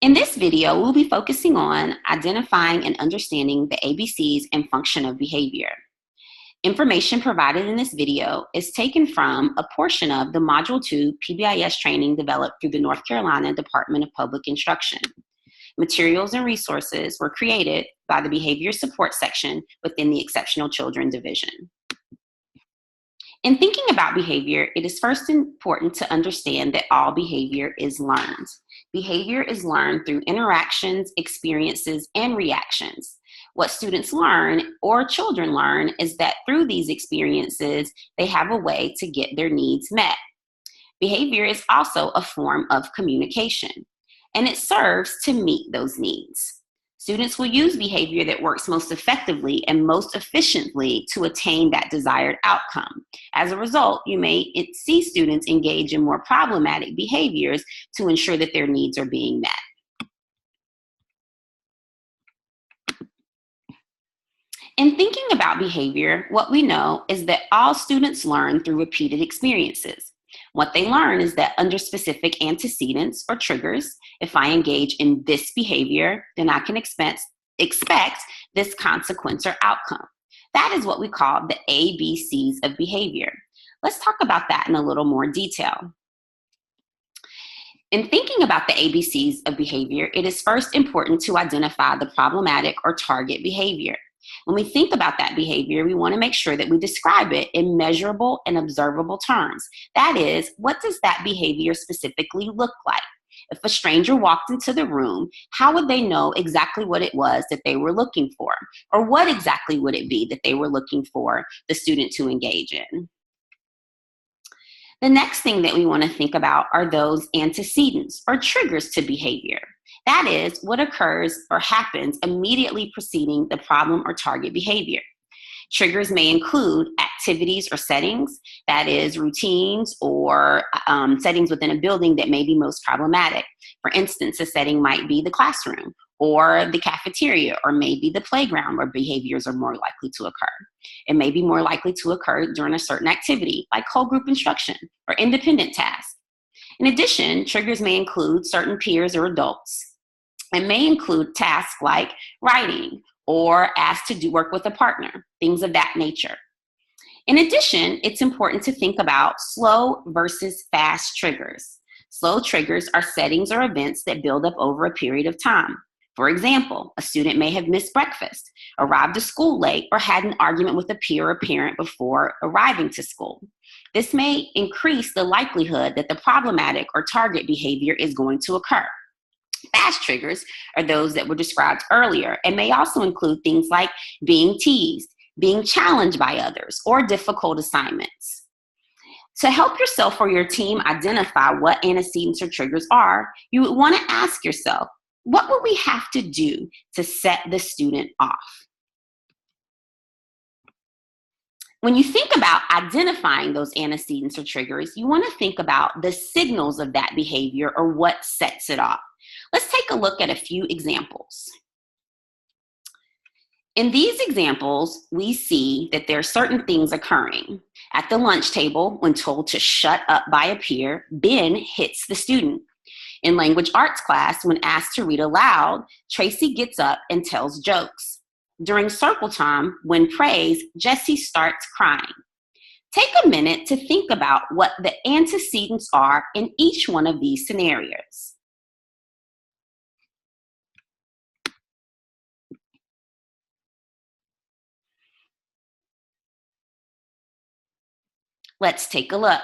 In this video, we'll be focusing on identifying and understanding the ABCs and function of behavior. Information provided in this video is taken from a portion of the Module 2 PBIS training developed through the North Carolina Department of Public Instruction. Materials and resources were created by the Behavior Support section within the Exceptional Children Division. In thinking about behavior, it is first important to understand that all behavior is learned. Behavior is learned through interactions, experiences, and reactions. What students learn or children learn is that through these experiences, they have a way to get their needs met. Behavior is also a form of communication, and it serves to meet those needs. Students will use behavior that works most effectively and most efficiently to attain that desired outcome. As a result, you may see students engage in more problematic behaviors to ensure that their needs are being met. In thinking about behavior, what we know is that all students learn through repeated experiences. What they learn is that under specific antecedents or triggers, if I engage in this behavior, then I can expect this consequence or outcome. That is what we call the ABCs of behavior. Let's talk about that in a little more detail. In thinking about the ABCs of behavior, it is first important to identify the problematic or target behavior. When we think about that behavior, we want to make sure that we describe it in measurable and observable terms. That is, what does that behavior specifically look like? If a stranger walked into the room, how would they know exactly what it was that they were looking for? Or what exactly would it be that they were looking for the student to engage in? The next thing that we want to think about are those antecedents or triggers to behavior. That is, what occurs or happens immediately preceding the problem or target behavior. Triggers may include activities or settings, that is, routines or settings within a building that may be most problematic. For instance, a setting might be the classroom or the cafeteria, or maybe the playground where behaviors are more likely to occur. It may be more likely to occur during a certain activity, like whole group instruction or independent tasks. In addition, triggers may include certain peers or adults. It may include tasks like writing or asked to work with a partner, things of that nature. In addition, it's important to think about slow versus fast triggers. Slow triggers are settings or events that build up over a period of time. For example, a student may have missed breakfast, arrived to school late, or had an argument with a peer or parent before arriving to school. This may increase the likelihood that the problematic or target behavior is going to occur. Fast triggers are those that were described earlier and may also include things like being teased, being challenged by others, or difficult assignments. To help yourself or your team identify what antecedents or triggers are, you would want to ask yourself, what would we have to do to set the student off? When you think about identifying those antecedents or triggers, you want to think about the signals of that behavior or what sets it off. Let's take a look at a few examples. In these examples, we see that there are certain things occurring. At the lunch table, when told to shut up by a peer, Ben hits the student. In language arts class, when asked to read aloud, Tracy gets up and tells jokes. During circle time, when praised, Jessie starts crying. Take a minute to think about what the antecedents are in each one of these scenarios. Let's take a look.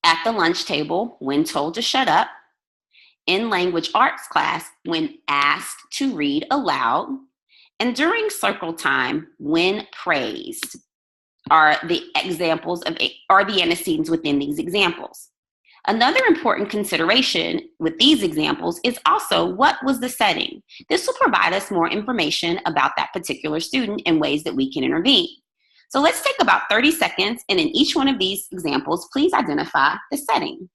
At the lunch table, when told to shut up. In language arts class, when asked to read aloud. And during circle time, when praised, are the antecedents within these examples. Another important consideration with these examples is also what was the setting. This will provide us more information about that particular student and ways that we can intervene. So let's take about 30 seconds, and in each one of these examples, please identify the setting.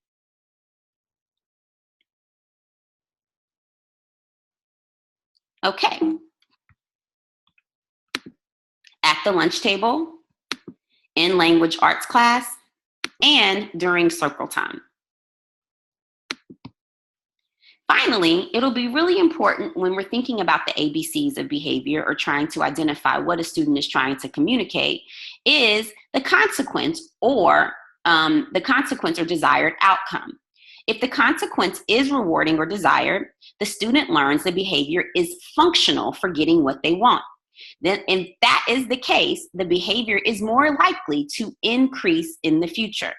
Okay. At the lunch table, in language arts class, and during circle time. Finally, it'll be really important when we're thinking about the ABCs of behavior or trying to identify what a student is trying to communicate is the consequence or desired outcome. If the consequence is rewarding or desired, the student learns the behavior is functional for getting what they want. Then, if that is the case, the behavior is more likely to increase in the future.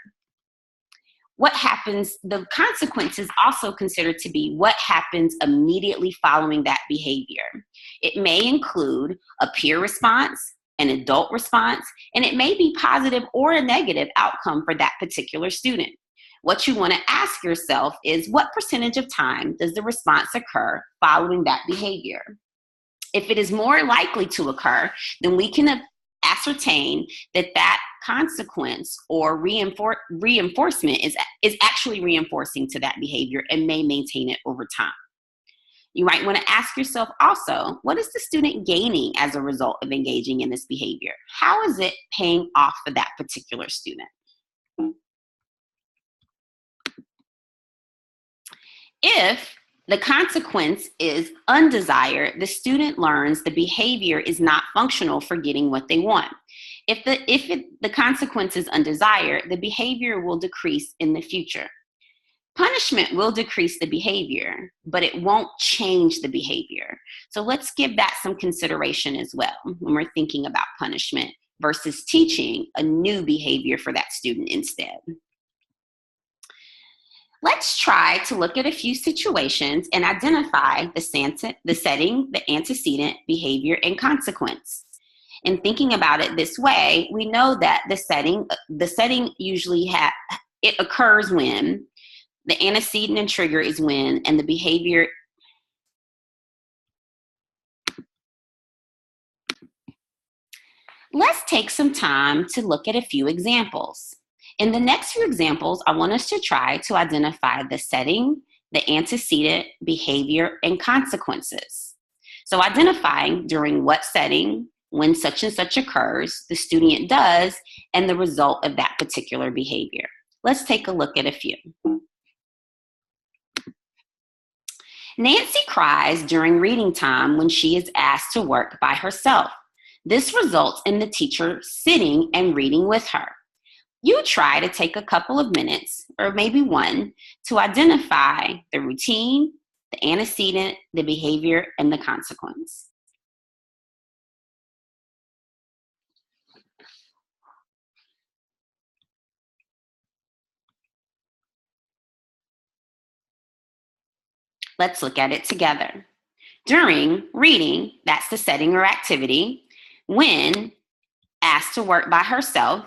What happens, the consequence is also considered to be what happens immediately following that behavior. It may include a peer response, an adult response, and it may be positive or a negative outcome for that particular student. What you want to ask yourself is what percentage of time does the response occur following that behavior? If it is more likely to occur, then we can ascertain that that consequence or reinforcement is actually reinforcing to that behavior and may maintain it over time. You might want to ask yourself also, what is the student gaining as a result of engaging in this behavior? How is it paying off for that particular student? If the consequence is undesired, the student learns the behavior is not functional for getting what they want. If the consequence is undesired, the behavior will decrease in the future. Punishment will decrease the behavior, but it won't change the behavior. So let's give that some consideration as well when we're thinking about punishment versus teaching a new behavior for that student instead. Let's try to look at a few situations and identify the setting, the antecedent, behavior, and consequence. In thinking about it this way, we know that the setting usually it occurs when, the antecedent and trigger is when, and the behavior. Let's take some time to look at a few examples. In the next few examples, I want us to try to identify the setting, the antecedent, behavior, and consequences. So identifying during what setting, when such and such occurs, the student does, and the result of that particular behavior. Let's take a look at a few. Nancy cries during reading time when she is asked to work by herself. This results in the teacher sitting and reading with her. You try to take a couple of minutes, or maybe one, to identify the routine, the antecedent, the behavior, and the consequence. Let's look at it together. During reading, that's the setting or activity. When asked to work by herself,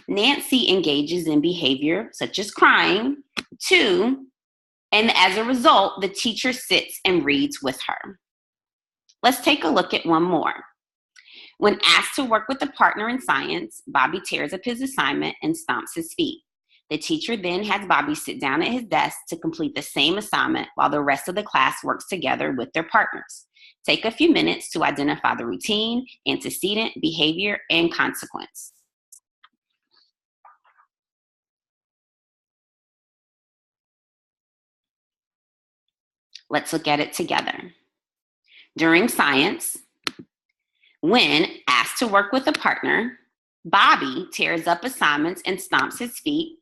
Nancy engages in behavior such as crying. 2, and as a result, the teacher sits and reads with her. Let's take a look at one more. When asked to work with a partner in science, Bobby tears up his assignment and stomps his feet. The teacher then has Bobby sit down at his desk to complete the same assignment while the rest of the class works together with their partners. Take a few minutes to identify the routine, antecedent, behavior, and consequence. Let's look at it together. During science, when asked to work with a partner, Bobby tears up assignments and stomps his feet,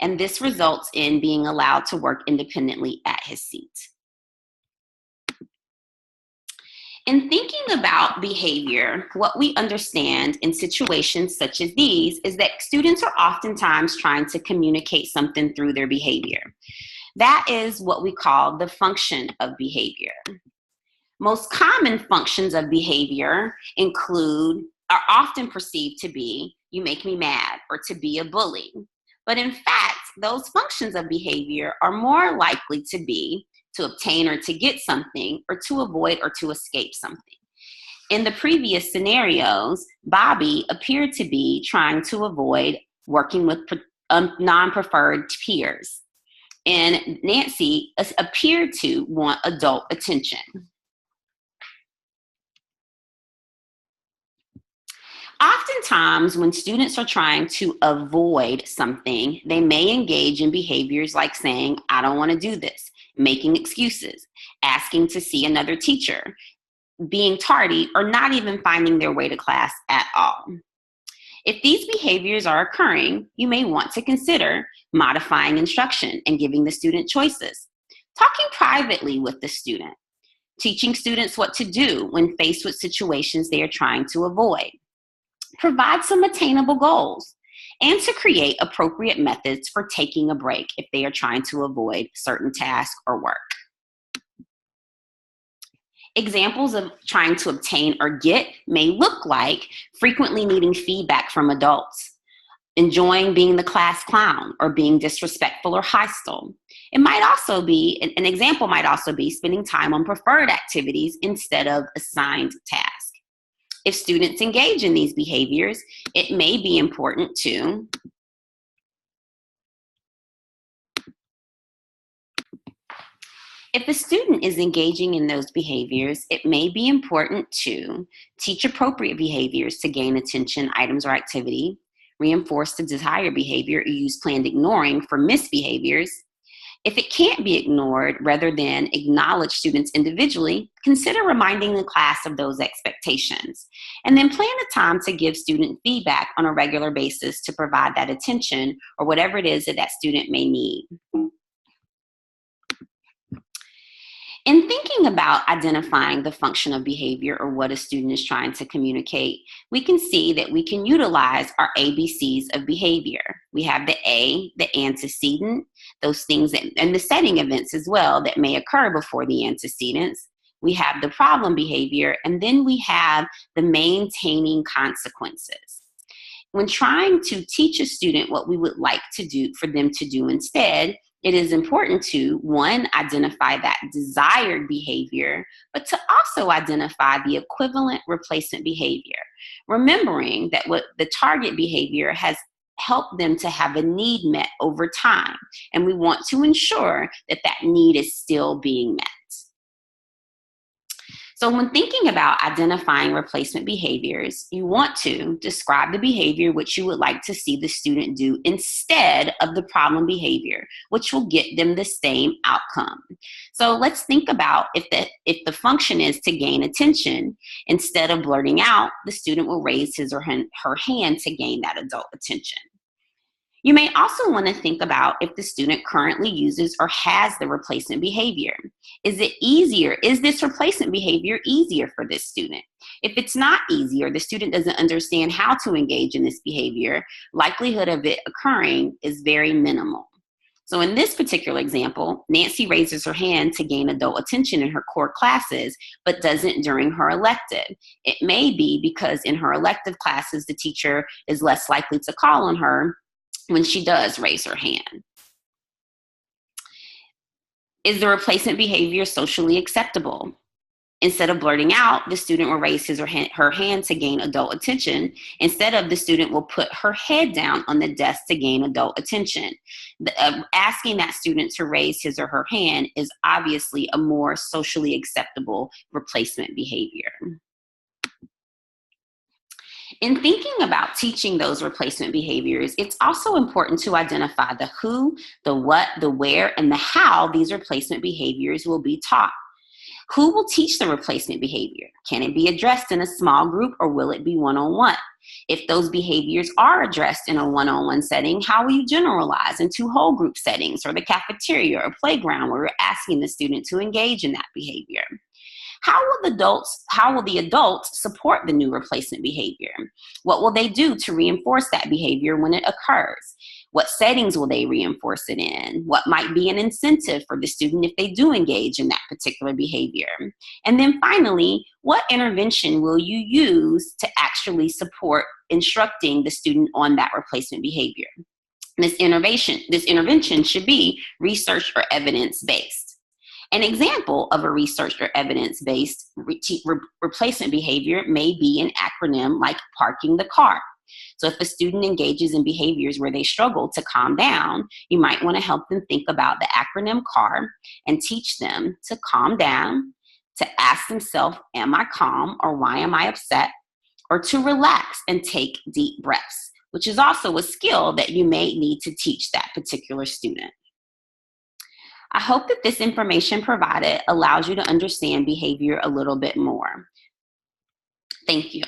and this results in being allowed to work independently at his seat. In thinking about behavior, what we understand in situations such as these is that students are oftentimes trying to communicate something through their behavior. That is what we call the function of behavior. Most common functions of behavior are often perceived to be, you make me mad, or to be a bully. But in fact, those functions of behavior are more likely to be to obtain or to get something, or to avoid or to escape something. In the previous scenarios, Bobby appeared to be trying to avoid working with non-preferred peers. And Nancy appeared to want adult attention. Oftentimes, when students are trying to avoid something, they may engage in behaviors like saying, I don't want to do this. making excuses, asking to see another teacher, being tardy, or not even finding their way to class at all. If these behaviors are occurring, you may want to consider modifying instruction and giving the student choices, talking privately with the student, teaching students what to do when faced with situations they are trying to avoid, provide some attainable goals, and to create appropriate methods for taking a break if they are trying to avoid certain tasks or work. Examples of trying to obtain or get may look like frequently needing feedback from adults, enjoying being the class clown, or being disrespectful or hostile. It might also be, an example might also be spending time on preferred activities instead of assigned tasks. If students engage in these behaviors, it may be important to If a student is engaging in those behaviors, it may be important to teach appropriate behaviors to gain attention, items, or activity, reinforce the desired behavior, or use planned ignoring for misbehaviors. If it can't be ignored, rather than acknowledge students individually, consider reminding the class of those expectations. And then plan a time to give student feedback on a regular basis to provide that attention or whatever it is that that student may need. In thinking about identifying the function of behavior or what a student is trying to communicate, we can see that we can utilize our ABCs of behavior. We have the A, the antecedent, those things that, and the setting events as well that may occur before the antecedents. We have the problem behavior, and then we have the maintaining consequences. When trying to teach a student what we would like to do for them to do instead, it is important to, one, identify that desired behavior, but to also identify the equivalent replacement behavior, remembering that what the target behavior has helped them to have a need met over time, and we want to ensure that that need is still being met. So when thinking about identifying replacement behaviors, you want to describe the behavior which you would like to see the student do instead of the problem behavior, which will get them the same outcome. So let's think about if the function is to gain attention, instead of blurting out, the student will raise his or her hand to gain that adult attention. You may also want to think about if the student currently uses or has the replacement behavior. Is it easier? Is this replacement behavior easier for this student? If it's not easy or the student doesn't understand how to engage in this behavior, likelihood of it occurring is very minimal. So in this particular example, Nancy raises her hand to gain adult attention in her core classes, but doesn't during her elective. It may be because in her elective classes, the teacher is less likely to call on her when she does raise her hand. Is the replacement behavior socially acceptable? Instead of blurting out, the student will raise his or her hand to gain adult attention. Instead of, the student will put her head down on the desk to gain adult attention. Asking that student to raise his or her hand is obviously a more socially acceptable replacement behavior. In thinking about teaching those replacement behaviors, it's also important to identify the who, the what, the where, and the how these replacement behaviors will be taught. Who will teach the replacement behavior? Can it be addressed in a small group, or will it be one-on-one? If those behaviors are addressed in a one-on-one setting, how will you generalize into whole group settings or the cafeteria or playground where you're asking the student to engage in that behavior? How will the adults support the new replacement behavior? What will they do to reinforce that behavior when it occurs? What settings will they reinforce it in? What might be an incentive for the student if they do engage in that particular behavior? And then finally, what intervention will you use to actually support instructing the student on that replacement behavior? This intervention should be research or evidence-based. An example of a research or evidence-based replacement behavior may be an acronym like parking the car. So if a student engages in behaviors where they struggle to calm down, you might want to help them think about the acronym CAR and teach them to calm down, to ask themselves, am I calm, or why am I upset? Or to relax and take deep breaths, which is also a skill that you may need to teach that particular student. I hope that this information provided allows you to understand behavior a little bit more. Thank you.